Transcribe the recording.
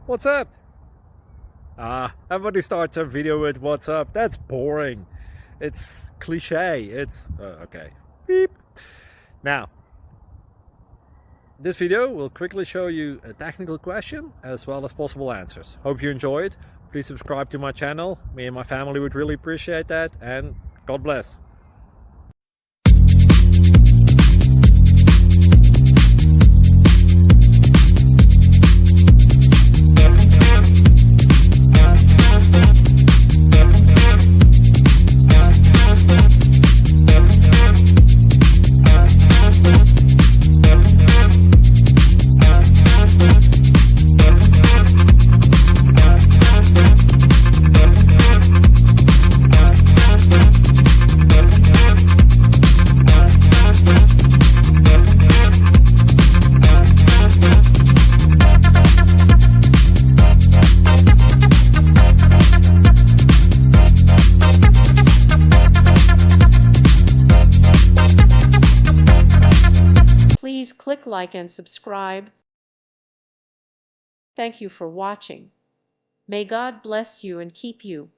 What's up? Everybody starts a video with what's up. That's boring. It's cliche. It's okay. Beep. Now, this video will quickly show you a technical question as well as possible answers. Hope you enjoy it. Please subscribe to my channel. Me and my family would really appreciate that, and God bless. Please click like and subscribe. Thank you for watching. May God bless you and keep you.